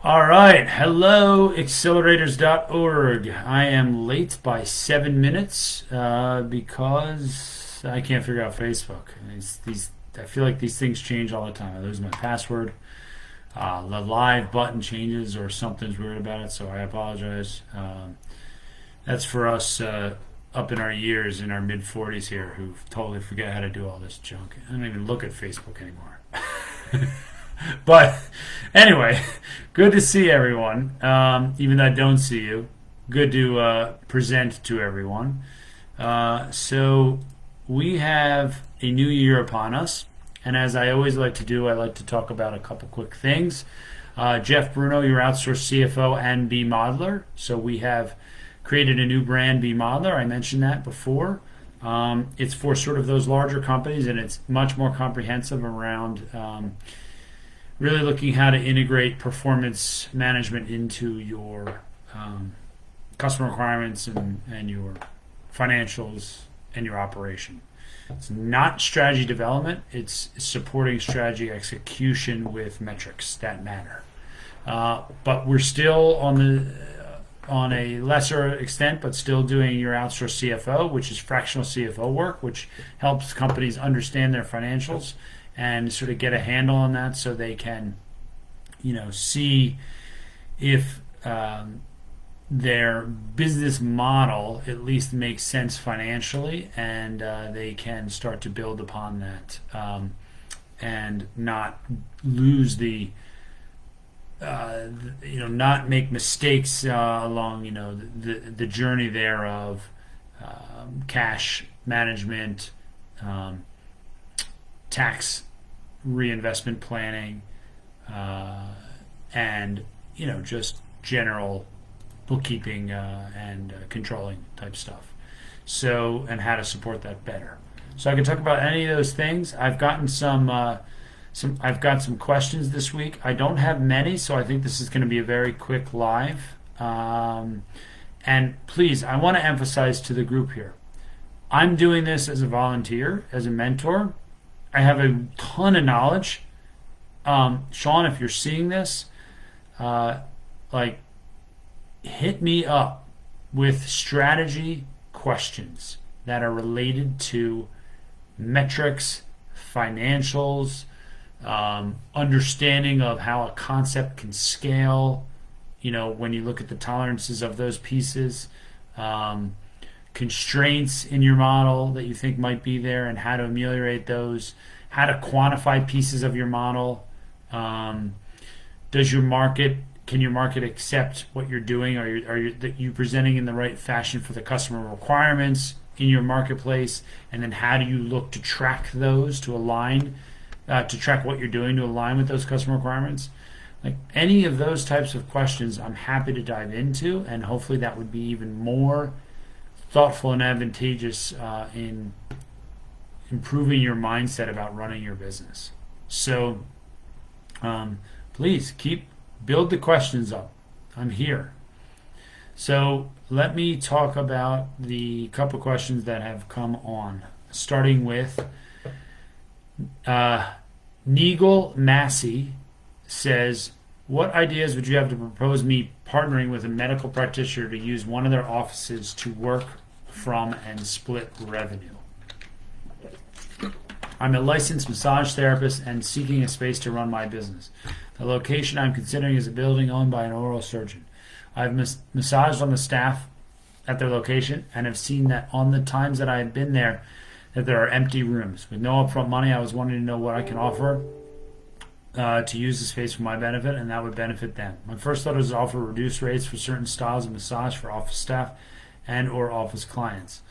All right. Hello, accelerators.org. I am late by 7 minutes because I can't figure out Facebook. I feel like these things change all the time. I lose my password. The live button changes or something's weird about it, so I apologize. That's for us up in our years, in our mid 40s here, who totally forget how to do all this junk. I don't even look at Facebook anymore. But anyway, good to see everyone. Even though I don't see you, good to present to everyone. So we have a new year upon us, and as I always like to do, I like to talk about a couple quick things. Jeff Bruno, your outsourced CFO and B Modeler. So we have created a new brand, B Modeler. I mentioned that before. It's for sort of those larger companies, and it's much more comprehensive around really looking how to integrate performance management into your customer requirements and your financials and your operation. It's not strategy development, it's supporting strategy execution with metrics that matter. But we're still on a lesser extent, but still doing your outsourced CFO, which is fractional CFO work, which helps companies understand their financials and sort of get a handle on that so they can, see if their business model at least makes sense financially, and they can start to build upon that and not lose not make mistakes along, the journey there of cash management, tax reinvestment planning, and just general bookkeeping and controlling type stuff. So, and how to support that better. So I can talk about any of those things. I've gotten I've got some questions this week. I don't have many, so I think this is going to be a very quick live. And please, I want to emphasize to the group here, I'm doing this as a volunteer, as a mentor. I have a ton of knowledge. Sean, if you're seeing this, hit me up with strategy questions that are related to metrics, financials, understanding of how a concept can scale, when you look at the tolerances of those pieces, constraints in your model that you think might be there and how to ameliorate those, how to quantify pieces of your model. Can your market accept what you're doing? Are you presenting in the right fashion for the customer requirements in your marketplace? And then how do you look to track those to align, to track what you're doing to align with those customer requirements? Like any of those types of questions, I'm happy to dive into, and hopefully that would be even more thoughtful and advantageous in improving your mindset about running your business. So please build the questions up. I'm here. So let me talk about the couple questions that have come on, starting with Neagle Massey says, what ideas would you have to propose me partnering with a medical practitioner to use one of their offices to work from and split revenue? I'm a licensed massage therapist and seeking a space to run my business. The location I'm considering is a building owned by an oral surgeon. I've massaged on the staff at their location and have seen that on the times that I have been there that there are empty rooms. With no upfront money, I was wanting to know what I can offer to use the space for my benefit, and that would benefit them. My first thought was to offer reduced rates for certain styles of massage for office staff and or office clients.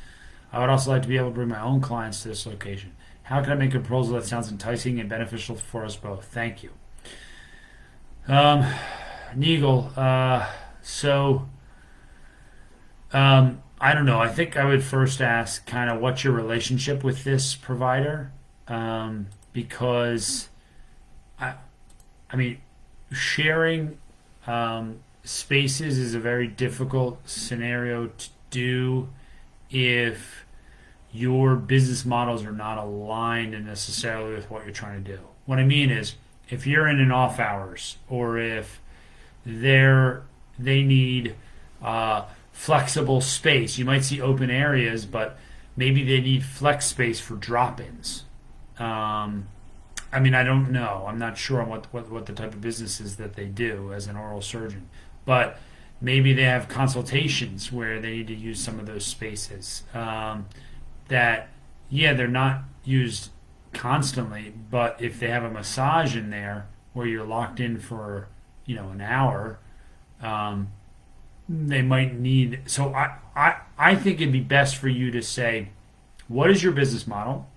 I would also like to be able to bring my own clients to this location. How can I make a proposal that sounds enticing and beneficial for us both? Thank you. Neagle, I don't know. I think I would first ask kind of what's your relationship with this provider, because I mean, sharing spaces is a very difficult scenario to do if your business models are not aligned necessarily with what you're trying to do. What I mean is, if you're in an off hours, or if they need flexible space. You might see open areas, but maybe they need flex space for drop-ins. I mean, I don't know. I'm not sure on what the type of business is that they do as an oral surgeon, but maybe they have consultations where they need to use some of those spaces. That yeah, they're not used constantly, but if they have a massage in there where you're locked in for an hour, um, they might need. So I think it'd be best for you to say, what is your business model?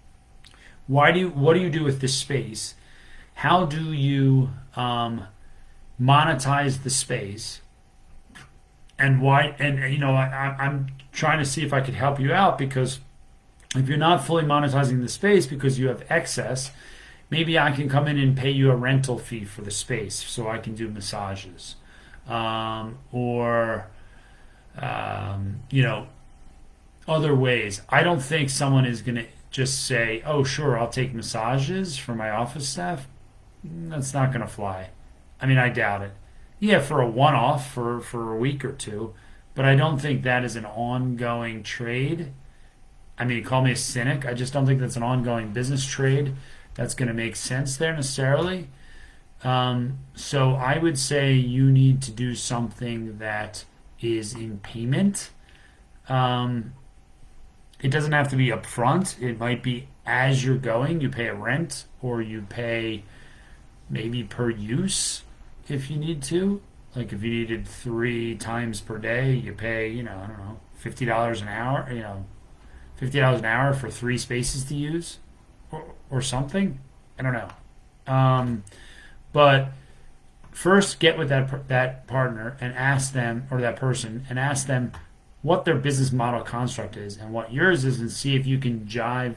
What do you do with this space? How do you monetize the space? And why? And I'm trying to see if I could help you out, because if you're not fully monetizing the space because you have excess, maybe I can come in and pay you a rental fee for the space so I can do massages, or other ways. I don't think someone is going to just say, "Oh, sure, I'll take massages for my office staff." That's not going to fly. I mean, I doubt it. Yeah, for a one-off for a week or two, but I don't think that is an ongoing trade. I mean, call me a cynic. I just don't think that's an ongoing business trade that's going to make sense there necessarily. So I would say you need to do something that is in payment. It doesn't have to be upfront. It might be as you're going, you pay a rent, or you pay maybe per use if you need to. Like if you needed 3 times per day, you pay, I don't know, $50 an hour, $50 an hour for 3 spaces to use, or something. I don't know. But first get with that partner and ask them, or that person, and ask them what their business model construct is and what yours is, and see if you can jive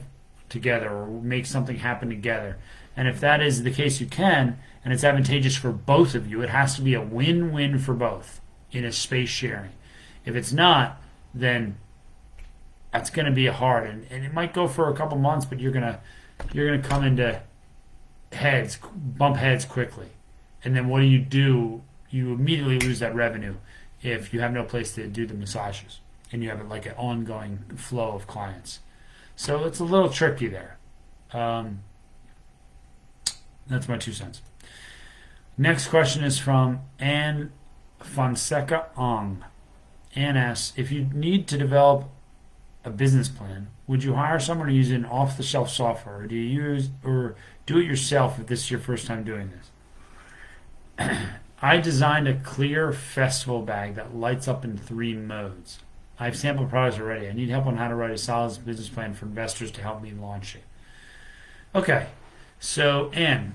together or make something happen together. And if that is the case, you can, and it's advantageous for both of you. It has to be a win-win for both in a space sharing. If it's not, then that's going to be hard, and it might go for a couple months, but you're gonna come into bump heads quickly. And then what do? You immediately lose that revenue if you have no place to do the massages and you have like an ongoing flow of clients. So it's a little tricky there. That's my 2 cents. Next question is from Anne Fonseca Ong. Anne asks, if you need to develop a business plan, would you hire someone to use an off-the-shelf software, or do it yourself if this is your first time doing this? I designed a clear festival bag that lights up in 3 modes. I have sample products already. I need help on how to write a solid business plan for investors to help me launch it. Okay, so Anne,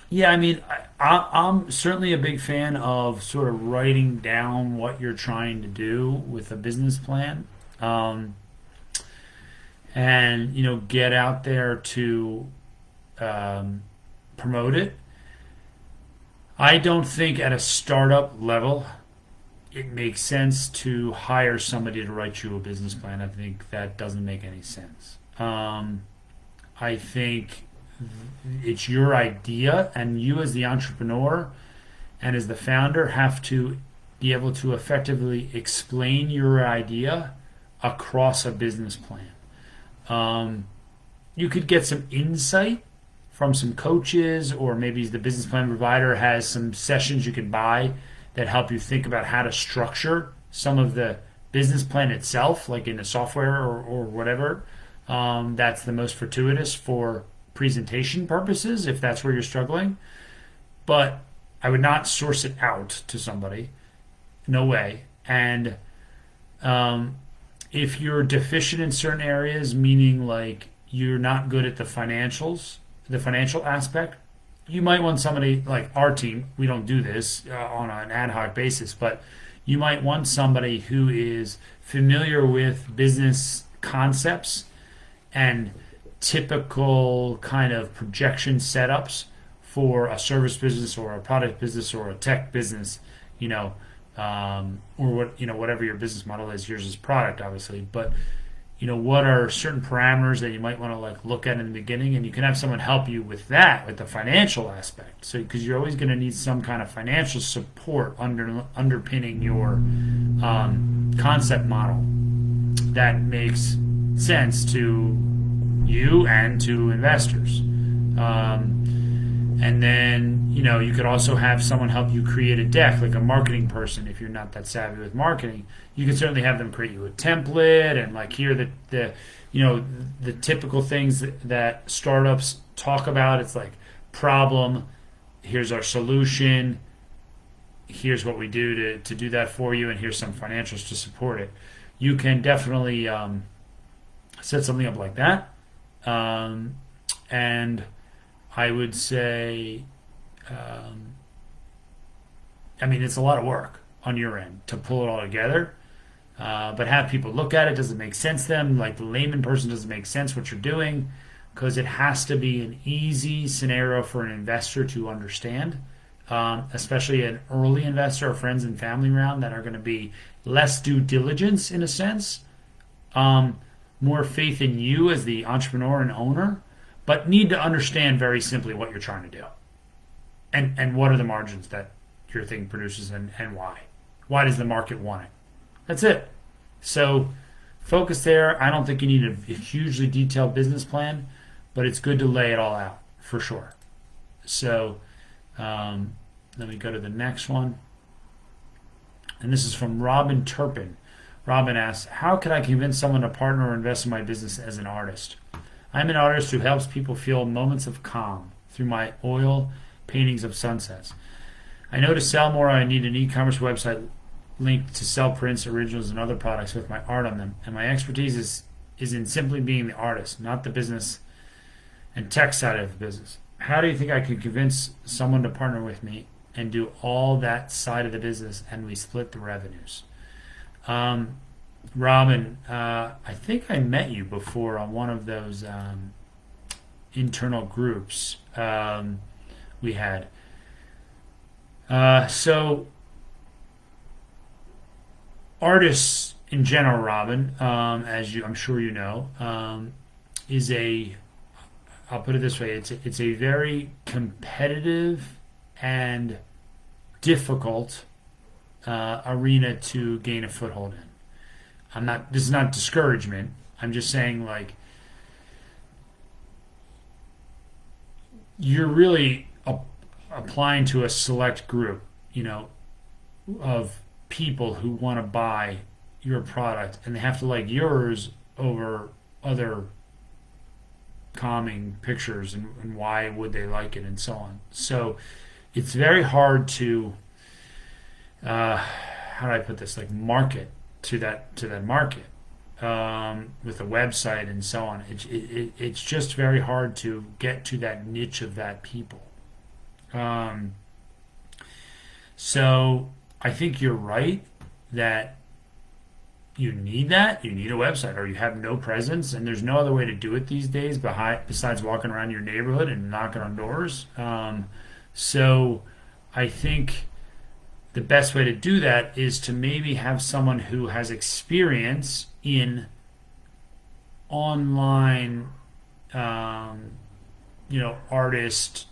yeah, I mean, I'm certainly a big fan of sort of writing down what you're trying to do with a business plan, and get out there to promote it. I don't think at a startup level it makes sense to hire somebody to write you a business plan. I think that doesn't make any sense. I think it's your idea, and you as the entrepreneur and as the founder have to be able to effectively explain your idea across a business plan. You could get some insight from some coaches, or maybe the business plan provider has some sessions you can buy that help you think about how to structure some of the business plan itself, like in the software or whatever. That's the most fortuitous for presentation purposes, if that's where you're struggling. But I would not source it out to somebody. No way. And if you're deficient in certain areas, meaning like you're not good at the financial aspect, you might want somebody like our team. We don't do this on an ad hoc basis, but you might want somebody who is familiar with business concepts and typical kind of projection setups for a service business or a product business or a tech business, or whatever your business model is. Yours is product, obviously, but what are certain parameters that you might want to like look at in the beginning, and you can have someone help you with that, with the financial aspect. So because you're always going to need some kind of financial support underpinning your concept model that makes sense to you and to investors. And then, you could also have someone help you create a deck, like a marketing person. If you're not that savvy with marketing, you can certainly have them create you a template and like here the typical things that startups talk about. It's like problem, here's our solution, here's what we do to do that for you, and here's some financials to support it. You can definitely set something up like that. And I would say, it's a lot of work on your end to pull it all together. But have people look at it. Does it make sense to them? Like the layman person, does it make sense what you're doing? Because it has to be an easy scenario for an investor to understand, especially an early investor or friends and family round that are going to be less due diligence in a sense, more faith in you as the entrepreneur and owner, but need to understand very simply what you're trying to do and what are the margins that your thing produces and why. Why does the market want it? That's it. So focus there. I don't think you need a hugely detailed business plan, but it's good to lay it all out for sure. So let me go to the next one. And this is from Robin Turpin. Robin asks, how can I convince someone to partner or invest in my business as an artist? I'm an artist who helps people feel moments of calm through my oil paintings of sunsets. I know to sell more, I need an e-commerce website linked to sell prints, originals, and other products with my art on them. And my expertise is in simply being the artist, not the business and tech side of the business. How do you think I could convince someone to partner with me and do all that side of the business and we split the revenues? Robin, I think I met you before on one of those internal groups we had. So artists in general, Robin, as I'm sure you know, I'll put it this way, it's a very competitive and difficult arena to gain a foothold in. This is not discouragement. I'm just saying, like, you're really applying to a select group, of people who want to buy your product, and they have to like yours over other calming pictures, and why would they like it, and so on. So it's very hard to how do I put this, like, market to that market with a website and so on. It's just very hard to get to that niche of that people. So I think you're right that you need that. You need a website, or you have no presence, and there's no other way to do it these days besides walking around your neighborhood and knocking on doors. So I think the best way to do that is to maybe have someone who has experience in online, artist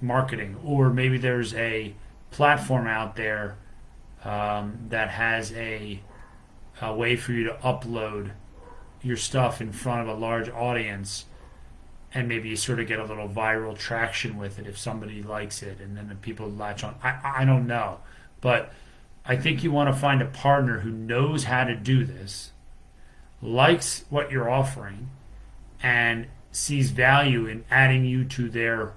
marketing, or maybe there's a platform out there that has a way for you to upload your stuff in front of a large audience, and maybe you sort of get a little viral traction with it if somebody likes it, and then the people latch on. I don't know. But I think you want to find a partner who knows how to do this, likes what you're offering, and sees value in adding you to their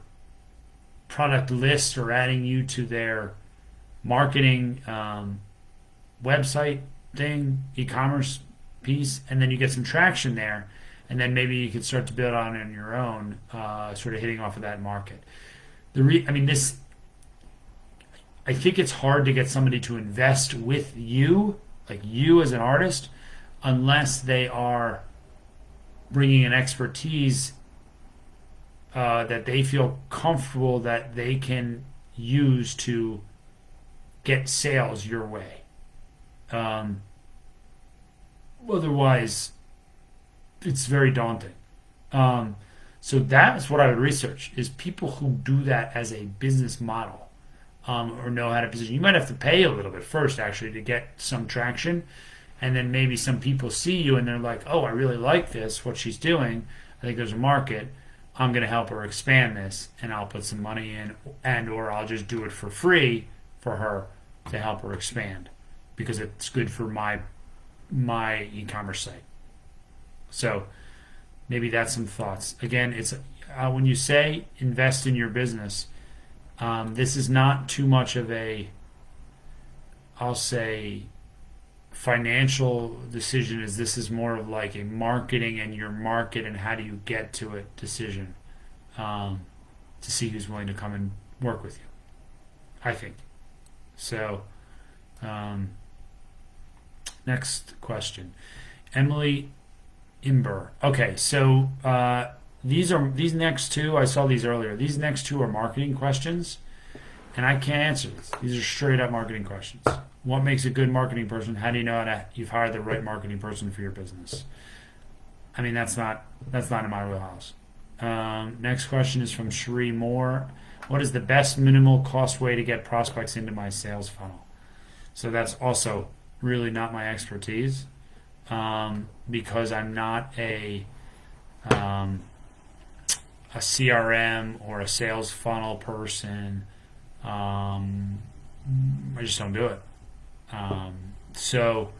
product list or adding you to their marketing website thing, e-commerce piece, and then you get some traction there, and then maybe you can start to build on your own, sort of hitting off of that market. I think it's hard to get somebody to invest with you, like you as an artist, unless they are bringing an expertise that they feel comfortable that they can use to get sales your way. Otherwise, it's very daunting. Um, so that's what I would research is people who do that as a business model, or know how to position. You might have to pay a little bit first actually to get some traction, and then maybe some people see you and they're like, oh, I really like this, what she's doing. I think there's a market. I'm going to help her expand this, and I'll put some money in, and or I'll just do it for free for her to help her expand because it's good for my e-commerce site. So maybe that's some thoughts. Again, it's when you say invest in your business, this is not too much of a, I'll say, financial decision. Is this is more of like a marketing and your market and how do you get to it decision, to see who's willing to come and work with you, I think. So next question, Emily Imber. Okay, so these next two, I saw these earlier. These next two are marketing questions, and I can't answer these. These are straight up marketing questions. What makes a good marketing person? How do you know you've hired the right marketing person for your business? I mean, that's not in my wheelhouse. Next question is from Sheree Moore. What is the best minimal cost way to get prospects into my sales funnel? So that's also really not my expertise, because I'm not a CRM or a sales funnel person. I just don't do it. So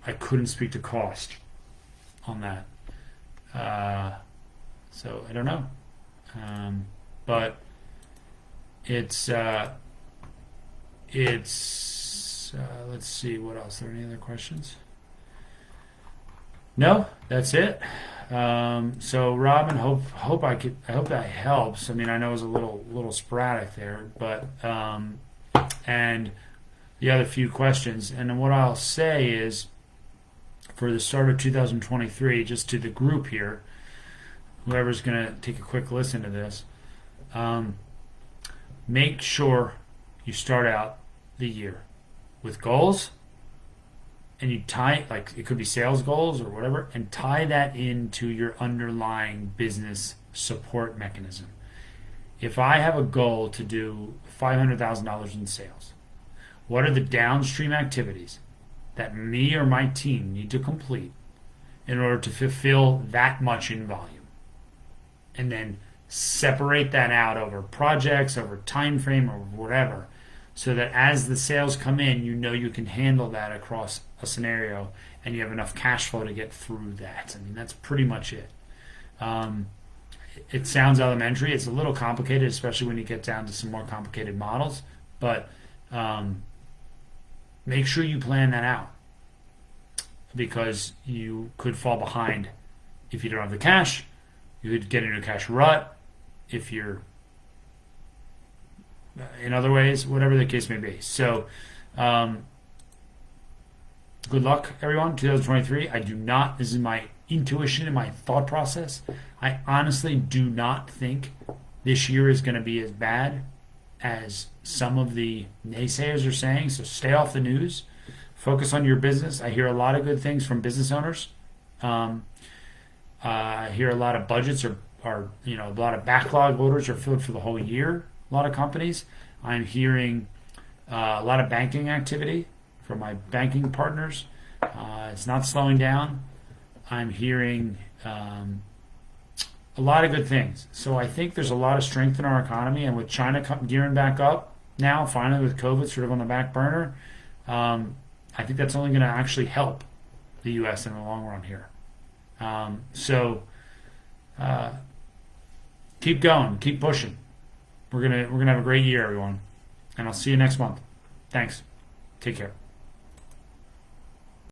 I couldn't speak to cost on that. So I don't know. But it's let's see what else. Are there any other questions? No, that's it. So Robin, I hope that helps. I mean, I know it was a little sporadic there, but and the other few questions. And then what I'll say is, for the start of 2023, just to the group here, whoever's going to take a quick listen to this, make sure you start out the year with goals, and you tie, like, it could be sales goals or whatever, and tie that into your underlying business support mechanism. If I have a goal to do $500,000 in sales, what are the downstream activities that me or my team need to complete in order to fulfill that much in volume? And then separate that out over projects, over time frame, or whatever, so that as the sales come in, you know you can handle that across a scenario and you have enough cash flow to get through that. I mean, that's pretty much it. It sounds elementary. It's a little complicated, especially when you get down to some more complicated models, but make sure you plan that out, because you could fall behind if you don't have the cash. You could get into a cash rut if you're in other ways, whatever the case may be. So good luck, everyone. 2023. This is my intuition and my thought process. I honestly do not think this year is going to be as bad as some of the naysayers are saying. So stay off the news. Focus on your business. I hear a lot of good things from business owners. I hear a lot of budgets are a lot of backlog orders are filled for the whole year. A lot of companies. I'm hearing a lot of banking activity from my banking partners. It's not slowing down. I'm hearing a lot of good things. So I think there's a lot of strength in our economy, and with China gearing back up now, finally with COVID sort of on the back burner, I think that's only going to actually help the U.S. in the long run here. So keep going, keep pushing. We're gonna have a great year, everyone, and I'll see you next month. Thanks. Take care.